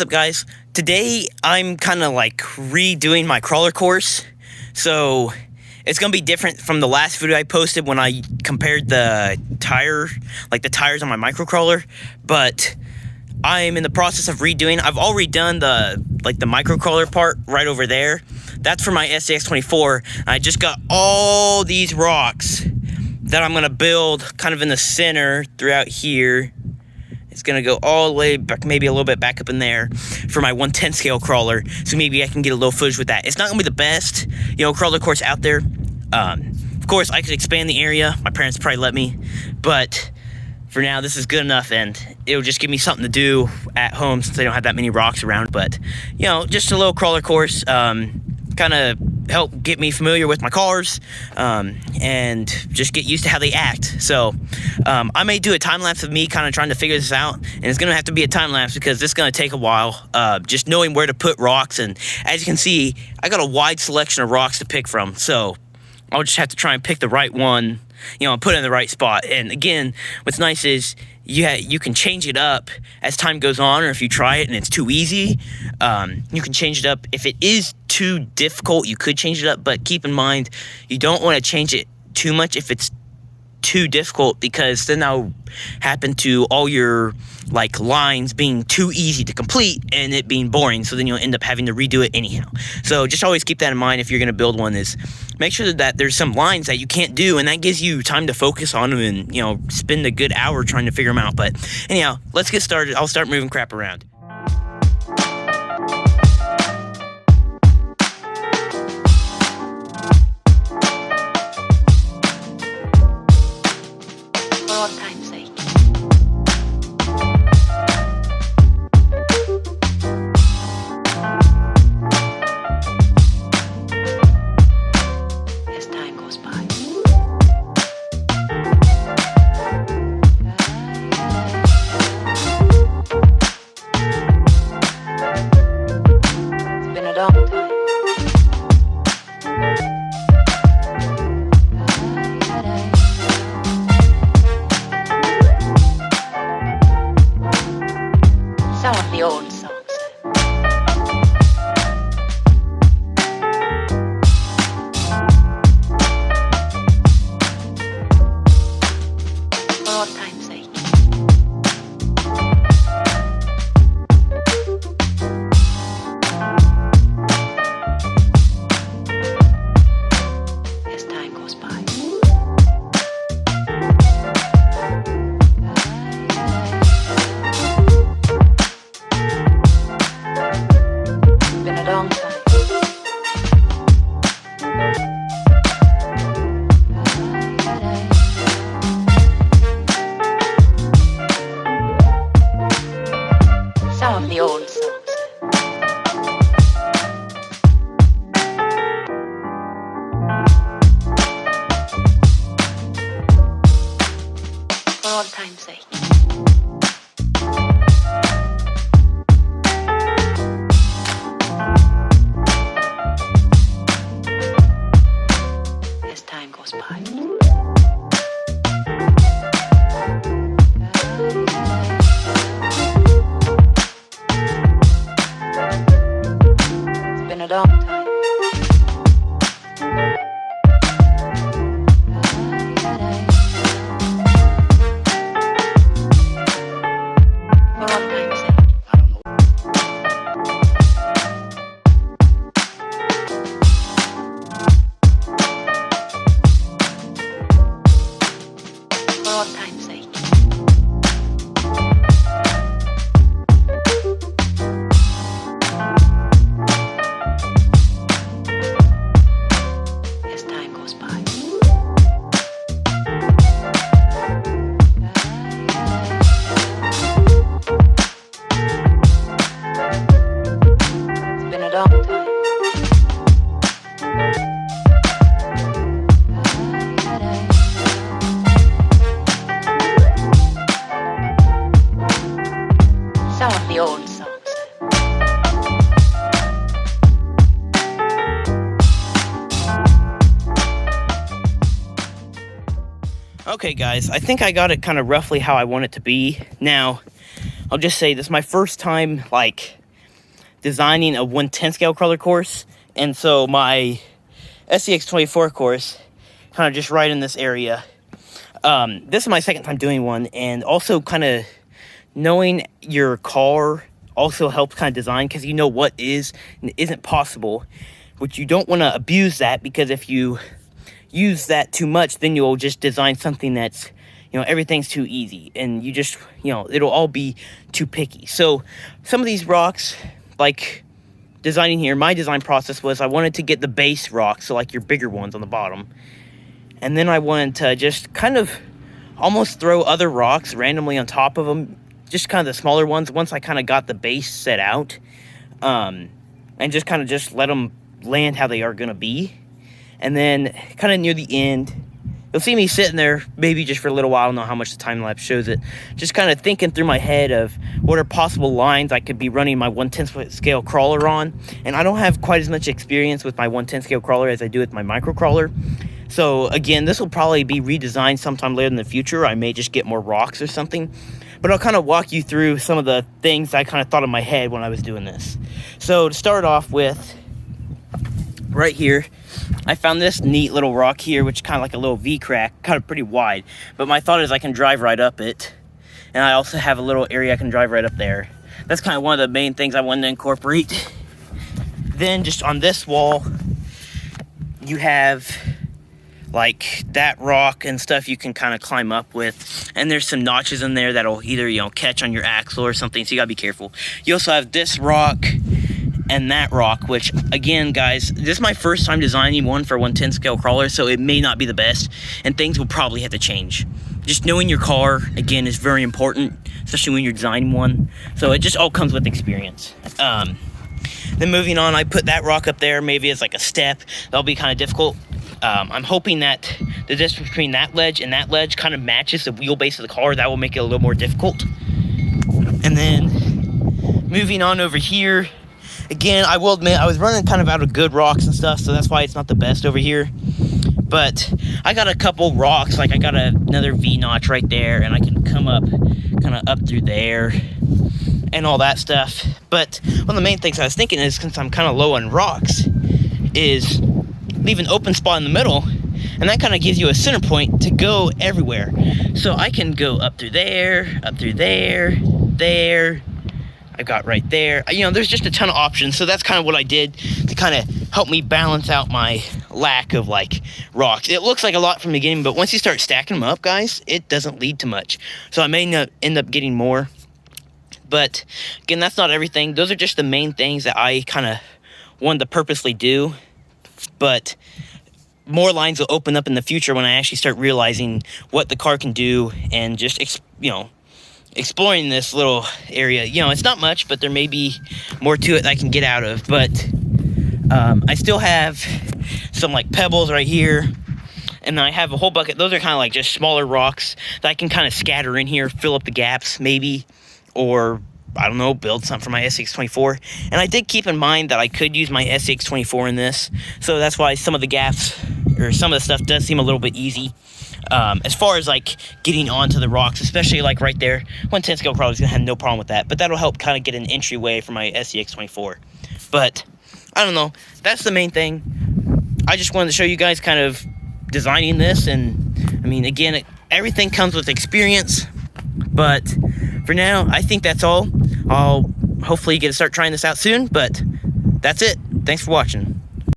What's up, guys? Today I'm kind of like redoing my crawler course, so it's gonna be different from the last video I posted when I compared the tires on my micro crawler. But I'm in the process of redoing. I've already done the micro crawler part right over there. That's for my SCX24. I just got all these rocks that I'm gonna build kind of in the center throughout here. It's gonna go all the way back, maybe a little bit back up in there for my 1/10 scale crawler. So maybe I can get a little footage with that. It's not gonna be the best, crawler course out there. Of course, I could expand the area. My parents probably let me, but for now, this is good enough, and it'll just give me something to do at home since I don't have that many rocks around. But just a little crawler course, kind of help get me familiar with my cars, and just get used to how they act. So I may do a time lapse of me kind of trying to figure this out, and it's gonna have to be a time lapse because this is gonna take a while, just knowing where to put rocks. And as you can see, I got a wide selection of rocks to pick from, so I'll just have to try and pick the right one, and put it in the right spot. And again, what's nice is you can change it up as time goes on, or if you try it and it's too easy, you can change it up. If it is too difficult, you could change it up, but keep in mind, you don't want to change it too much if it's too difficult, because then that'll happen to all your lines being too easy to complete and it being boring, so then you'll end up having to redo it anyhow. So just always keep that in mind if you're going to build one, is make sure that there's some lines that you can't do, and that gives you time to focus on them and spend a good hour trying to figure them out. But anyhow, let's get started. I'll start moving crap around. Okay, guys, I think I got it kind of roughly how I want it to be. Now, I'll just say this is my first time, like, designing a 1/10 scale crawler course, and so my SCX-24 course kind of just right in this area. This is my second time doing one, and also kind of knowing your car also helps kind of design, because you know what is and isn't possible, which you don't want to abuse that, because if you use that too much, then you'll just design something that's, everything's too easy, and you just, it'll all be too picky. So some of these rocks, like designing here, my design process was I wanted to get the base rocks, so like your bigger ones on the bottom, and then I wanted to just kind of almost throw other rocks randomly on top of them, just kind of the smaller ones, once I kind of got the base set out, and just kind of just let them land how they are going to be. And then kind of near the end, you'll see me sitting there maybe just for a little while. I don't know how much the time lapse shows it, just kind of thinking through my head of what are possible lines I could be running my 1/10 scale crawler on. And I don't have quite as much experience with my 1/10 scale crawler as I do with my micro crawler. So again, this will probably be redesigned sometime later in the future. I may just get more rocks or something, but I'll kind of walk you through some of the things I kind of thought in my head when I was doing this. So to start off with, right here, I found this neat little rock here, which is kind of like a little V-crack, kind of pretty wide. But my thought is I can drive right up it. And I also have a little area I can drive right up there. That's kind of one of the main things I wanted to incorporate. Then just on this wall, you have like that rock and stuff you can kind of climb up with. And there's some notches in there that'll either, catch on your axle or something, so you gotta be careful. You also have this rock and that rock, which again, guys, this is my first time designing one for 1/10 scale crawler, so it may not be the best, and things will probably have to change. Just knowing your car, again, is very important, especially when you're designing one. So it just all comes with experience. Then moving on, I put that rock up there, maybe as like a step. That'll be kind of difficult. I'm hoping that the distance between that ledge and that ledge kind of matches the wheelbase of the car. That will make it a little more difficult. And then moving on over here, again, I will admit I was running kind of out of good rocks and stuff, so that's why it's not the best over here. But I got a couple rocks, like I got another V-notch right there, and I can come up, kind of up through there, and all that stuff. But one of the main things I was thinking is, since I'm kind of low on rocks, is leave an open spot in the middle, and that kind of gives you a center point to go everywhere. So I can go up through there, there. I got right there. There's just a ton of options. So that's kind of what I did to kind of help me balance out my lack of like rocks. It looks like a lot from the beginning, but once you start stacking them up, guys, it doesn't lead to much. So I may end up getting more. But again, that's not everything. Those are just the main things that I kind of wanted to purposely do. But more lines will open up in the future when I actually start realizing what the car can do, and just, exploring this little area. It's not much, but there may be more to it that I can get out of. But I still have some like pebbles right here, and then I have a whole bucket. Those are kind of like just smaller rocks that I can kind of scatter in here, fill up the gaps maybe, or I don't know, build something for my SCX-24. And I did keep in mind that I could use my SCX-24 in this, so that's why some of the gaps, or some of the stuff, does seem a little bit easy. As far as like getting onto the rocks, especially like right there, 1/10 scale crawler is gonna have no problem with that, but that'll help kind of get an entryway for my SCX-24. But I don't know, that's the main thing. I just wanted to show you guys kind of designing this, and I mean, again, everything comes with experience. But for now, I think that's all. I'll hopefully get to start trying this out soon, but that's it. Thanks for watching.